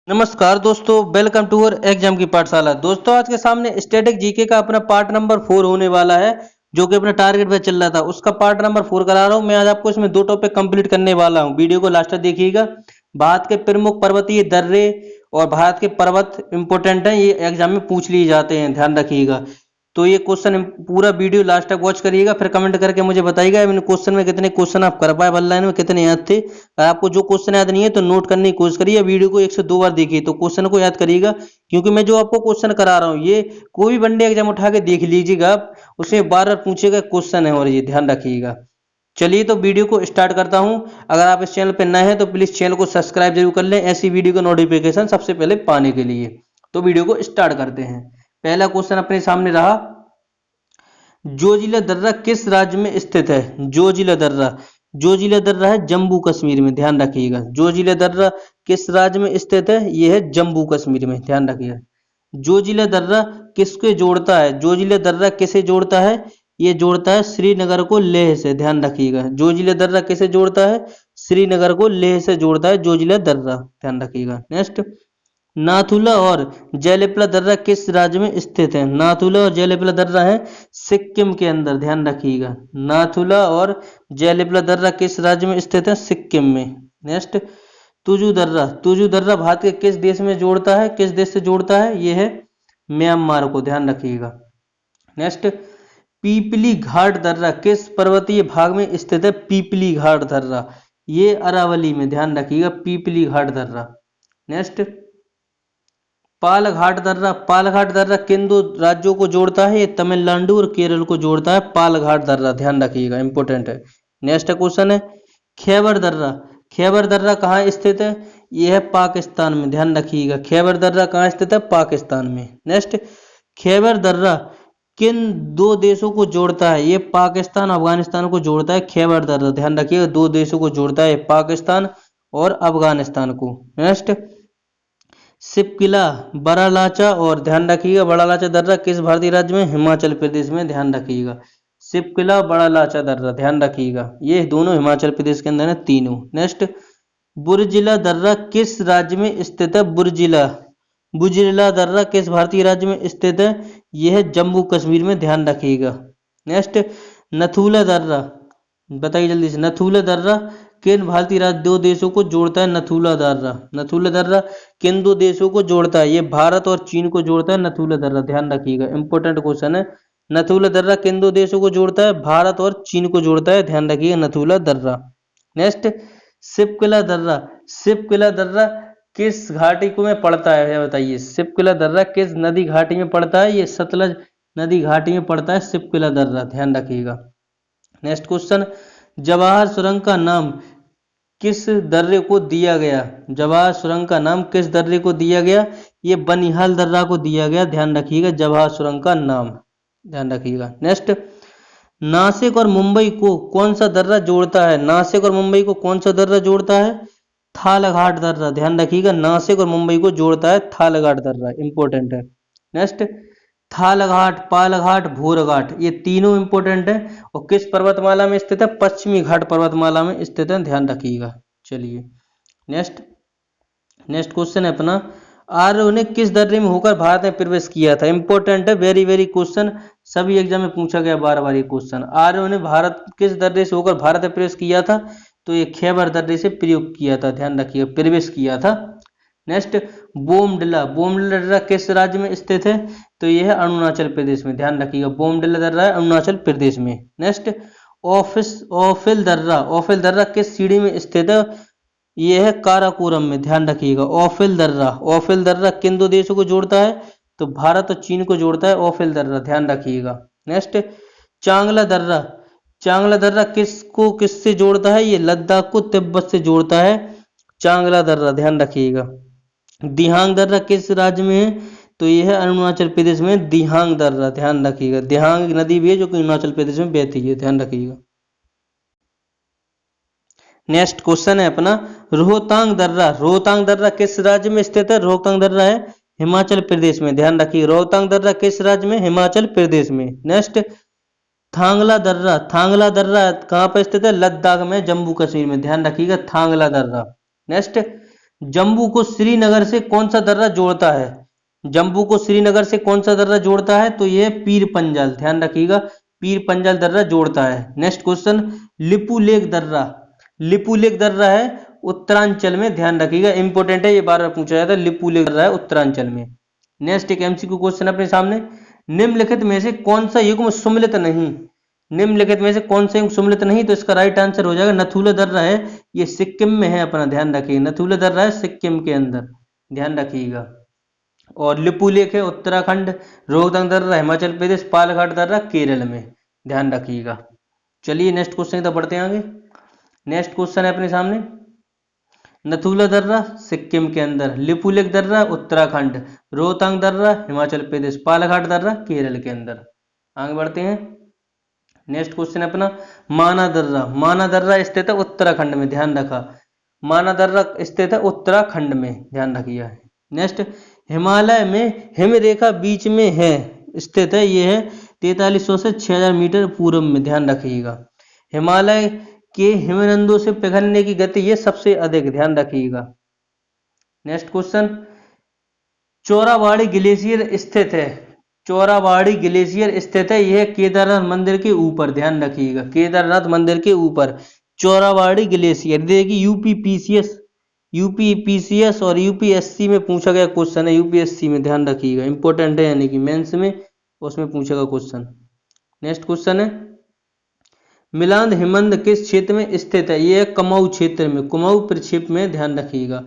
नमस्कार दोस्तों, welcome to our exam की पाठशाला। दोस्तों, आज के सामने स्टैटिक जीके का अपना पार्ट नंबर 4 होने वाला है, जो कि अपने टारगेट पे चल रहा था। उसका पार्ट नंबर 4 करा रहा हूँ मैं। आज आपको इसमें 2 टॉपिक कंप्लीट करने वाला हूँ। वीडियो को लास्ट तक देखिएगा। भारत के प्रमुख पर्वतीय दर्रे और भारत के पर्वत इंपोर्टेंट हैं, ये एग्जाम में पूछ लिए जाते हैं, ध्यान रखिएगा। तो ये क्वेश्चन पूरा वीडियो लास्ट तक वॉच करिएगा, फिर कमेंट करके मुझे बताइएगा इन क्वेश्चन में कितने क्वेश्चन आप कर पाए, वन लाइन में कितने याद थे। अगर आपको जो क्वेश्चन याद नहीं है तो नोट करने की कोशिश करिए, वीडियो को 1 से 2 बार देखिए तो क्वेश्चन को याद करिएगा। क्योंकि मैं जो आपको क्वेश्चन करा रहा हूँ, ये कोई भी वनडे एग्जाम उठा के देख लीजिएगा आप, उसमें बार बार पूछेगा क्वेश्चन है, और ये ध्यान रखिएगा। चलिए तो वीडियो को स्टार्ट करता हूं। अगर आप इस चैनल पर नए हैं तो प्लीज चैनल को सब्सक्राइब जरूर कर लें, ऐसी वीडियो का नोटिफिकेशन सबसे पहले पाने के लिए। तो वीडियो को स्टार्ट करते हैं। पहला क्वेश्चन अपने सामने रहा, जोजिला दर्रा किस राज्य में स्थित है? जोजिला दर्रा है जम्मू कश्मीर में, ध्यान रखिएगा। जोजिला दर्रा किस राज्य में स्थित है? यह है जम्मू कश्मीर में, ध्यान रखिएगा। जोजिला दर्रा किसके जोड़ता है? जोजिला दर्रा किसे जोड़ता है? ये जोड़ता है श्रीनगर को लेह से, ध्यान रखिएगा। जोजिला दर्रा किसे जोड़ता है? श्रीनगर को लेह से जोड़ता है जोजिला दर्रा, ध्यान रखिएगा। नेक्स्ट, नाथुला और जयलिपला दर्रा किस राज्य में स्थित है? नाथुला और जयलिपला दर्रा है सिक्किम के अंदर, ध्यान रखिएगा। नाथुला और जयलिपला दर्रा किस राज्य में स्थित है? सिक्किम में। नेक्स्ट, तुजू दर्रा भारत के किस देश में जोड़ता है? किस देश से जोड़ता है? यह है म्यांमार को, ध्यान रखिएगा। नेक्स्ट, पीपली घाट दर्रा किस पर्वतीय भाग में स्थित है? पीपली घाट दर्रा ये अरावली में, ध्यान रखिएगा। पीपली घाट दर्रा। नेक्स्ट, पालघाट दर्रा किन दो राज्यों को जोड़ता है? ये तमिलनाडु और केरल को जोड़ता है, पालघाट दर्रा, ध्यान रखिएगा, इंपोर्टेंट है। नेक्स्ट क्वेश्चन है, खैबर दर्रा कहाँ स्थित है? यह है पाकिस्तान में, ध्यान रखिएगा। खैबर दर्रा कहाँ स्थित है? पाकिस्तान में। नेक्स्ट, खैबर दर्रा किन दो देशों को जोड़ता है? ये पाकिस्तान अफगानिस्तान को जोड़ता है। खैबर दर्रा, ध्यान रखिएगा, 2 देशों को जोड़ता है, पाकिस्तान और अफगानिस्तान को। नेक्स्ट, सिपकिला बरालाचा और, ध्यान रखिएगा, बड़ालाचा दर्रा किस भारतीय राज्य में? हिमाचल प्रदेश में, ध्यान रखिएगा। सिपकिला बड़ालाचा दर्रा, ध्यान रखिएगा, ये दोनों हिमाचल प्रदेश के अंदर है, तीनों। नेक्स्ट, बुर्जिला दर्रा किस राज्य में स्थित है? बुजिला दर्रा किस भारतीय राज्य में स्थित है? यह है जम्मू कश्मीर में, ध्यान रखिएगा। नेक्स्ट, नथुला दर्रा, बताइए जल्दी से। नथुला दर्रा किन भारतीय राज्य 2 देशों को जोड़ता है? नथुला दर्रा किन 2 देशों को जोड़ता है? ये भारत और चीन को जोड़ता है, नथुला दर्रा, ध्यान रखिएगा, इंपोर्टेंट क्वेश्चन है। नथुला दर्रा किन 2 देशों को जोड़ता है? भारत और चीन को जोड़ता है, ध्यान रखिएगा, नथुला दर्रा। नेक्स्ट, सिपकिला दर्रा किस घाटी को में पड़ता है? ये बताइए, सिपकिला दर्रा किस नदी घाटी में पड़ता है? ये सतलज नदी घाटी में पड़ता है सिपकिला दर्रा, ध्यान रखिएगा। नेक्स्ट क्वेश्चन, जवाहर सुरंग का नाम किस दर्रे को दिया गया? जवाहर सुरंग का नाम किस दर्रे को दिया गया? ये बनिहाल दर्रा को दिया गया, ध्यान रखिएगा, जवाहर सुरंग का नाम, ध्यान रखिएगा। नेक्स्ट, नासिक और मुंबई को कौन सा दर्रा जोड़ता है? नासिक और मुंबई को कौन सा दर्रा जोड़ता है? थालघाट दर्रा, ध्यान रखिएगा, नासिक और मुंबई को जोड़ता है थालघाट दर्रा, इंपोर्टेंट है। नेक्स्ट, थालघाट, पालघाट, भोरघाट, ये तीनों इंपोर्टेंट है और किस पर्वतमाला में स्थित है? पश्चिमी घाट पर्वतमाला में स्थित है, ध्यान रखिएगा। चलिए नेक्स्ट क्वेश्चन है अपना, आर्यों ने किस दर्रे में होकर भारत में प्रवेश किया था? इंपोर्टेंट है, वेरी वेरी क्वेश्चन, सभी एग्जाम में पूछा गया बार बार ये क्वेश्चन। आर्यों ने भारत किस दर्रे से होकर भारत में प्रवेश किया था? तो ये खैबर दर्रे से प्रयोग किया था, ध्यान रखिएगा, प्रवेश किया था। नेक्स्ट, बोमडिला दर्रा किस राज्य में स्थित है? तो यह है अरुणाचल प्रदेश में, ध्यान रखिएगा, बोमडिला दर्रा है अरुणाचल प्रदेश में। नेक्स्ट, ओफिल दर्रा किस सीढ़ी में स्थित है? यह है काराकोरम में, ध्यान रखिएगा। ओफिल दर्रा किन 2 देशों को जोड़ता है? तो भारत और चीन को जोड़ता है ओफिल दर्रा, ध्यान रखिएगा। नेक्स्ट, चांगला दर्रा किसको किससे जोड़ता है? ये लद्दाख को तिब्बत से जोड़ता है, चांगला दर्रा, ध्यान रखिएगा। दिहांग दर्रा किस राज्य में है? तो यह है अरुणाचल प्रदेश में, दिहांग दर्रा, ध्यान रखिएगा। दिहांग नदी भी है जो कि अरुणाचल प्रदेश में बहती है, ध्यान रखिएगा। नेक्स्ट क्वेश्चन है अपना, रोहतांग दर्रा किस राज्य में स्थित है? रोहतांग दर्रा है हिमाचल प्रदेश में, ध्यान रखिए, रोहतांग दर्रा किस राज्य में? हिमाचल प्रदेश में। नेक्स्ट, थांगला दर्रा कहाँ पर स्थित है? लद्दाख में, जम्मू कश्मीर में, ध्यान रखिएगा, थांगला दर्रा। नेक्स्ट, जम्मू को श्रीनगर से कौन सा दर्रा जोड़ता है? जम्मू को श्रीनगर से कौन सा दर्रा जोड़ता है? तो यह पीर पंजाल, ध्यान रखिएगा, पीर पंजाल दर्रा जोड़ता है। नेक्स्ट क्वेश्चन, लिपुलेख दर्रा, लिपुलेख दर्रा है उत्तरांचल में, ध्यान रखिएगा, इंपॉर्टेंट है, ये बार बार पूछा जाता है, लिपुलेख दर्रा है उत्तरांचल में। नेक्स्ट एक एमसीक्यू क्वेश्चन अपने सामने, निम्नलिखित में से कौन सा युग्म सुमेलित नहीं? निम्नलिखित में से कौन सा युग्म सुमेलित नहीं? तो इसका राइट आंसर हो जाएगा नथुला दर्रा है, ये सिक्किम में है अपना, ध्यान रखिएगा, नथुला दर्रा है सिक्किम के अंदर, ध्यान रखिएगा। और लिपुलेख है उत्तराखंड, रोहतांग दर्रा हिमाचल प्रदेश, पालघाट दर्रा केरल में, ध्यान रखिएगा। चलिए नेक्स्ट क्वेश्चन की तरफ बढ़ते हैं आगे। नेक्स्ट क्वेश्चन है अपने सामने, नथुला दर्रा सिक्किम के अंदर, लिपुलेख दर्रा उत्तराखंड, रोहतांग दर्रा हिमाचल प्रदेश, पालघाट दर्रा केरल के अंदर। आगे बढ़ते हैं। नेक्स्ट क्वेश्चन है अपना, माना दर्रा, माना दर्रा स्थित है उत्तराखंड में, ध्यान रखा, माना दर्रा स्थित है उत्तराखंड में, ध्यान रखिएगा। नेक्स्ट, हिमालय में हिमरेखा बीच में है स्थित है, ये है 4300 से 6000 मीटर पूर्व में, ध्यान रखिएगा। हिमालय के हिमनंदों से पिघलने की गति ये सबसे अधिक, ध्यान रखिएगा। नेक्स्ट क्वेश्चन, चौराबाड़ी ग्लेशियर स्थित है, चौराबाड़ी ग्लेशियर स्थित है, यह केदारनाथ मंदिर के ऊपर, ध्यान रखिएगा, केदारनाथ मंदिर के ऊपर चौराबाड़ी ग्लेशियर। देखिए यूपीपीसीएस और यूपीएससी में पूछा गया क्वेश्चन है, यूपीएससी में, ध्यान रखिएगा, इंपॉर्टेंट है, यानी कि मेंस में उसमें पूछेगा क्वेश्चन। नेक्स्ट क्वेश्चन है, मिलांद हिमनद किस क्षेत्र में स्थित है? यह कुमाऊं क्षेत्र में, कुमाऊं प्रक्षेप में, ध्यान रखिएगा।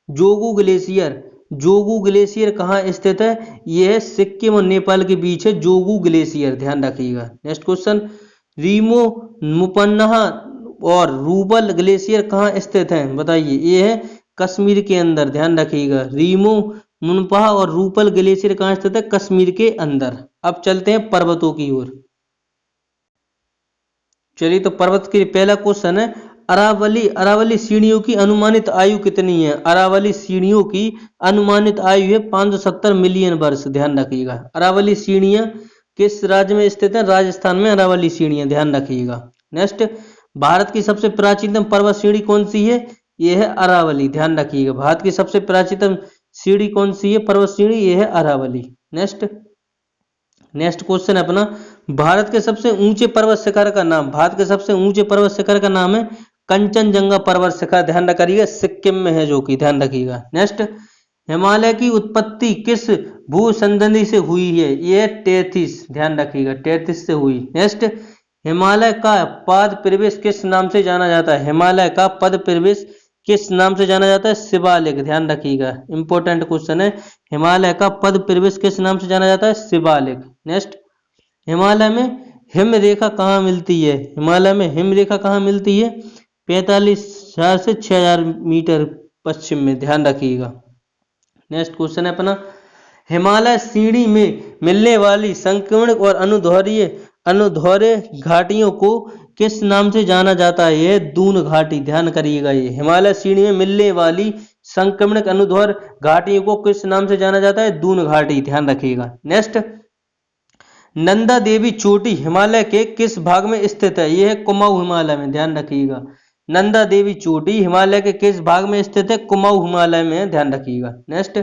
जोगू ग्लेशियर, जोगू ग्लेशियर कहाँ स्थित है? यह सिक्किम और नेपाल के बीच है जोगू ग्लेशियर, ध्यान रखिएगा। नेक्स्ट क्वेश्चन, रीमो मुपन्ना और रूबल ग्लेशियर कहाँ स्थित हैं? बताइए, ये है कश्मीर के अंदर, ध्यान रखिएगा, रीमो मुनपा और रूपल ग्लेशियर कहाँ स्थित है? कश्मीर के अंदर। अब चलते हैं पर्वतों की ओर। चलिए, तो पर्वत के पहला क्वेश्चन है, अरावली सीढ़ियों की अनुमानित आयु कितनी है? अरावली सीढ़ियों की अनुमानित आयु है 570 मिलियन वर्ष, ध्यान रखिएगा। अरावली सीढ़ियां किस राज्य में स्थित है? राजस्थान में अरावली सीढ़ियां, ध्यान रखिएगा। नेक्स्ट, भारत की सबसे प्राचीनतम पर्वत सीढ़ी कौन सी है? यह है अरावली, ध्यान रखिएगा। भारत की सबसे प्राचीनतम सीढ़ी कौन सी है? पर्वत सीढ़ी, यह है अरावली। नेक्स्ट क्वेश्चन है अपना, भारत के सबसे ऊंचे पर्वत शिखर का नाम, भारत के सबसे ऊंचे पर्वत शिखर का नाम है कंचनजंगा पर्वत शिखर, ध्यान रखिएगा, सिक्किम में है जो कि, ध्यान रखिएगा। नेक्स्ट, हिमालय की उत्पत्ति किस भूसंधि से हुई है? यह टेथिस, ध्यान रखिएगा, टेथिस से हुई। नेक्स्ट, हिमालय का पद प्रवेश किस नाम से जाना जाता है? हिमालय का पद प्रवेश किस नाम से जाना जाता है? शिवालिक, ध्यान रखिएगा, इंपॉर्टेंट क्वेश्चन है। हिमालय का पद प्रवेश किस नाम से जाना जाता है? शिवालिक। नेक्स्ट, हिमालय में हिमरेखा कहाँ मिलती है? हिमालय में हिमरेखा कहाँ मिलती है? 45,000 से 6,000 मीटर पश्चिम में, ध्यान रखिएगा। नेक्स्ट क्वेश्चन है अपना, हिमालय श्रेणी में मिलने वाली संकीर्ण और अनुदैर्ध्य घाटियों को किस नाम से जाना जाता है? यह दून घाटी, ध्यान करिएगा। ये हिमालय श्रेणी में मिलने वाली संक्रमण अनुदैर्ध्य घाटियों को किस नाम से जाना जाता है? दून घाटी, ध्यान रखिएगा। नेक्स्ट, नंदा देवी चोटी हिमालय के किस भाग में स्थित है? यह है कुमाऊं हिमालय में, ध्यान रखिएगा। नंदा देवी चोटी हिमालय के किस भाग में स्थित है? कुमाऊं हिमालय में, ध्यान रखिएगा। नेक्स्ट,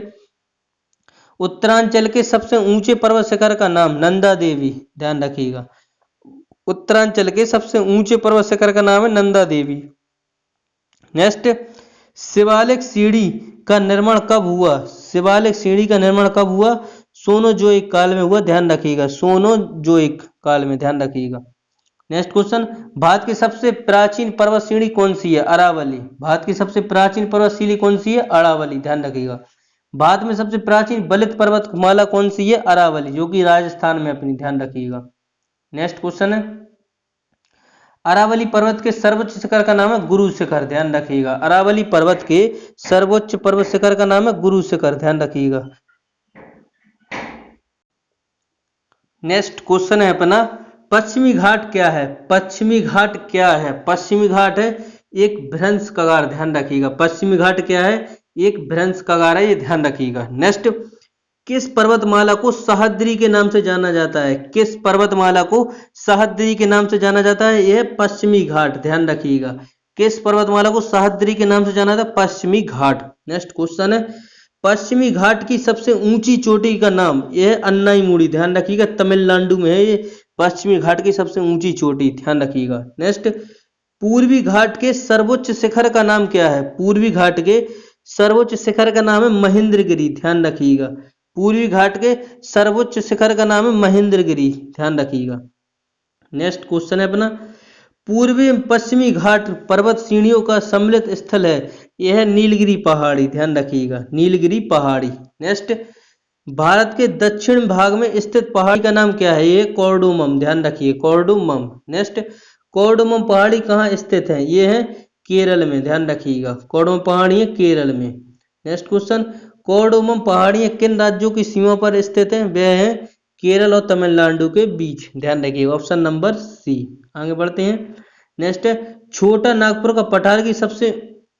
उत्तरांचल के सबसे ऊंचे पर्वत शिखर का नाम? नंदा देवी, ध्यान रखिएगा। उत्तरांचल के सबसे ऊंचे पर्वत शिखर का नाम है नंदा देवी। नेक्स्ट, शिवालिक सीढ़ी का निर्माण कब हुआ? शिवालिक सीढ़ी का निर्माण कब हुआ? सोनोजोइक काल में हुआ, ध्यान रखिएगा, सोनोजोइक काल में, ध्यान रखिएगा। नेक्स्ट क्वेश्चन, भारत की सबसे प्राचीन पर्वत श्रेणी कौन सी है? अरावली। भारत की सबसे प्राचीन पर्वत श्रेणी कौन सी है? अरावली, ध्यान रखिएगा। भारत में सबसे प्राचीन बलित पर्वतमाला कौन सी है? अरावली, जो कि राजस्थान में अपनी, ध्यान रखिएगा। नेक्स्ट क्वेश्चन है, अरावली पर्वत के सर्वोच्च शिखर का नाम है गुरु शिखर, ध्यान रखिएगा। अरावली पर्वत के सर्वोच्च पर्वत शिखर का नाम है गुरु शिखर, ध्यान रखिएगा। नेक्स्ट क्वेश्चन है अपना, पश्चिमी घाट क्या है? पश्चिमी घाट क्या है? पश्चिमी घाट है एक भ्रंश कगार, ध्यान रखिएगा। पश्चिमी घाट क्या है? एक भ्रंश कगार है, ये ध्यान रखिएगा। नेक्स्ट, किस पर्वतमाला को सह्याद्री के नाम से जाना जाता है? किस पर्वतमाला को सह्याद्री के नाम से जाना जाता है? यह पश्चिमी घाट, ध्यान रखिएगा। किस पर्वतमाला को सह्याद्री के नाम से जाना जाता है? पश्चिमी घाट। नेक्स्ट क्वेश्चन है पश्चिमी घाट की सबसे ऊंची चोटी का नाम, यह है अन्नाईमुड़ी, ध्यान रखिएगा तमिलनाडु में है ये पश्चिमी घाट की सबसे ऊंची चोटी, ध्यान रखिएगा। नेक्स्ट पूर्वी घाट के सर्वोच्च शिखर का नाम क्या है, पूर्वी घाट के सर्वोच्च शिखर का नाम है महेंद्रगिरी, ध्यान रखिएगा पूर्वी घाट के सर्वोच्च शिखर का नाम है महेंद्रगिरी, ध्यान रखिएगा। नेक्स्ट क्वेश्चन है अपना पूर्वी पश्चिमी घाट पर्वत श्रेणियों का सम्मिलित स्थल है, यह है नीलगिरी पहाड़ी, ध्यान रखिएगा नीलगिरी पहाड़ी। नेक्स्ट भारत के दक्षिण भाग में स्थित पहाड़ी का नाम क्या है, ये कोर्डोमम, ध्यान रखिए कोर्डोमम। नेक्स्ट कोर्डोमम पहाड़ी कहाँ स्थित है, ये है केरल में, ध्यान रखिएगा कोर्डोमम पहाड़ी है केरल में। नेक्स्ट क्वेश्चन कोर्डोमम पहाड़ियां किन राज्यों की सीमा पर स्थित हैं, वे हैं केरल और तमिलनाडु के बीच, ध्यान रखिएगा ऑप्शन नंबर सी। आगे बढ़ते हैं। नेक्स्ट है छोटा नागपुर का पठार की सबसे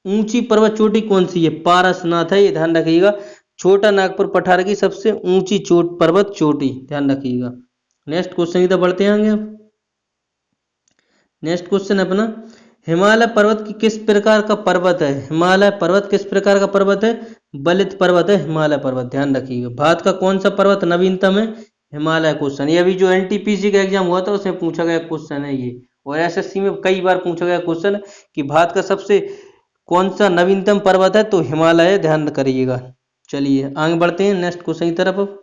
ऊंची पर्वत चोटी कौन सी है, पारसनाथ है ये, ध्यान रखिएगा छोटा नागपुर पठार की सबसे ऊंची पर्वत चोटी, ध्यान रखिएगा। नेक्स्ट क्वेश्चन इधर बढ़ते हैं आगे। नेक्स्ट क्वेश्चन अपना हिमालय पर्वत की किस प्रकार का पर्वत है, हिमालय पर्वत किस प्रकार का पर्वत है, बलित पर्वत है हिमालय पर्वत, ध्यान रखिएगा। भारत का कौन सा पर्वत नवीनतम है, हिमालय क्वेश्चन, ये अभी जो एनटीपीसी का एग्जाम हुआ था उसमें पूछा गया क्वेश्चन है ये, और एसएससी में कई बार पूछा गया क्वेश्चन कि भारत का सबसे कौन सा नवीनतम पर्वत है, तो हिमालय है, ध्यान करिएगा। चलिए आगे बढ़ते हैं नेक्स्ट क्वेश्चन की तरफ।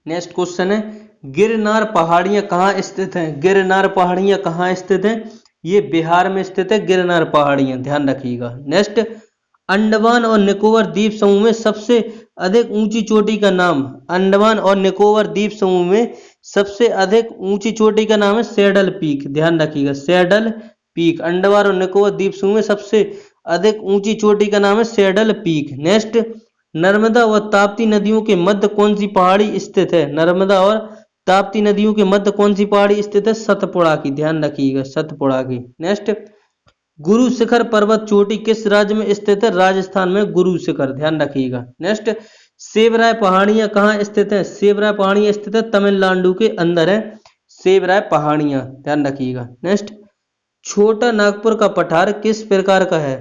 नेक्स्ट क्वेश्चन है गिरनार पहाड़ियां कहाँ स्थित हैं, गिरनार पहाड़ियां कहाँ स्थित हैं, ये बिहार में स्थित है गिरनार पहाड़ियां, ध्यान रखिएगा। नेक्स्ट अंडमान और निकोबार द्वीप समूह में सबसे अधिक ऊंची चोटी का नाम, अंडमान और निकोबार द्वीप समूह में सबसे अधिक ऊंची चोटी का नाम है सैडल पीक, ध्यान रखिएगा सैडल पीक, अंडमान और निकोबार द्वीप समूह में सबसे अधिक ऊंची चोटी का नाम है सैडल पीक। नेक्स्ट नर्मदा और ताप्ती नदियों के मध्य कौन सी पहाड़ी स्थित है, नर्मदा और ताप्ती नदियों के मध्य कौन सी पहाड़ी स्थित है, सतपुड़ा की, ध्यान रखिएगा सतपुड़ा की। नेक्स्ट गुरु शिखर पर्वत चोटी किस राज्य में स्थित है, राजस्थान में गुरु शिखर, ध्यान रखिएगा। नेक्स्ट सेवराय पहाड़ियां कहाँ स्थित है, सेवराय पहाड़ियां स्थित है तमिलनाडु के अंदर है सेवराय पहाड़ियां, ध्यान रखिएगा। नेक्स्ट छोटा नागपुर का पठार किस प्रकार का है,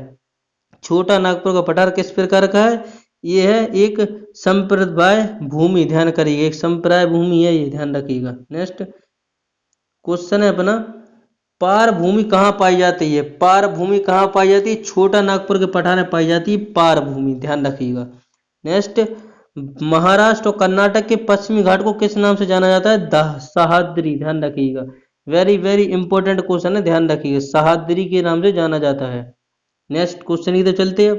छोटा नागपुर का पठार किस प्रकार का है, ये है एक संप्रदाय भूमि, ध्यान करिएगा एक संप्रदाय भूमि है ये, ध्यान रखिएगा। नेक्स्ट क्वेश्चन है अपना पार भूमि कहाँ पाई जाती है, पार भूमि कहाँ पाई जाती है, छोटा नागपुर के पठार में पाई जाती है पार भूमि, ध्यान रखिएगा। नेक्स्ट महाराष्ट्र और कर्नाटक के पश्चिमी घाट को किस नाम से जाना जाता है, सह्याद्री, ध्यान रखिएगा वेरी वेरी इंपॉर्टेंट क्वेश्चन है, ध्यान रखिएगा सह्याद्री के नाम से जाना जाता है। नेक्स्ट क्वेश्चन इधर चलते हैं।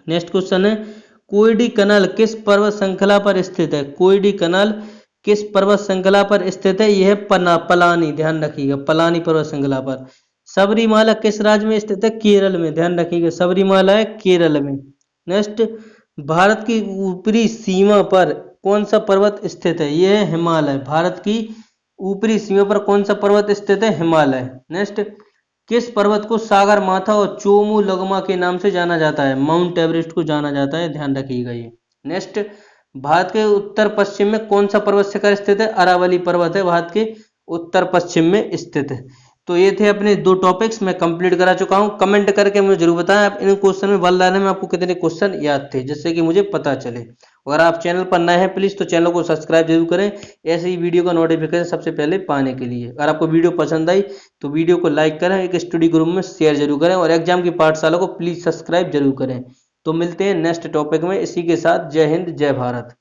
नेक्स्ट क्वेश्चन है कोयडी कनाल किस पर्वत श्रृंखला पर स्थित है, कोयडी कनाल किस पर्वत श्रृंखला पर स्थित है, यह है पलानी, ध्यान रखिएगा पलानी पर्वत श्रृंखला पर। सबरीमाला किस राज्य में स्थित है, केरल में, ध्यान रखिएगा सबरीमाला है केरल में। नेक्स्ट भारत की ऊपरी सीमा पर कौन सा पर्वत स्थित है, यह है हिमालय, भारत की ऊपरी सीमा पर कौन सा पर्वत स्थित है, हिमालय। नेक्स्ट किस पर्वत को सागर माथा और चोमू लगमा के नाम से जाना जाता है, माउंट एवरेस्ट को जाना जाता है, ध्यान रखिएगा ये। नेक्स्ट भारत के उत्तर पश्चिम में कौन सा पर्वत शिखर स्थित है, अरावली पर्वत है भारत के उत्तर पश्चिम में स्थित है। तो ये थे अपने 2 टॉपिक्स मैं कंप्लीट करा चुका हूं। कमेंट करके मुझे जरूर बताएं आप इन क्वेश्चन में बल डालने में आपको कितने क्वेश्चन याद थे, जिससे कि मुझे पता चले। अगर आप चैनल पर नए हैं प्लीज तो चैनल को सब्सक्राइब जरूर करें, ऐसे ही वीडियो का नोटिफिकेशन सबसे पहले पाने के लिए। अगर आपको वीडियो पसंद आई तो वीडियो को लाइक करें, एक स्टडी ग्रुप में शेयर जरूर करें, और एग्जाम की पाठशाला को प्लीज सब्सक्राइब जरूर करें। तो मिलते हैं नेक्स्ट टॉपिक में, इसी के साथ जय हिंद जय भारत।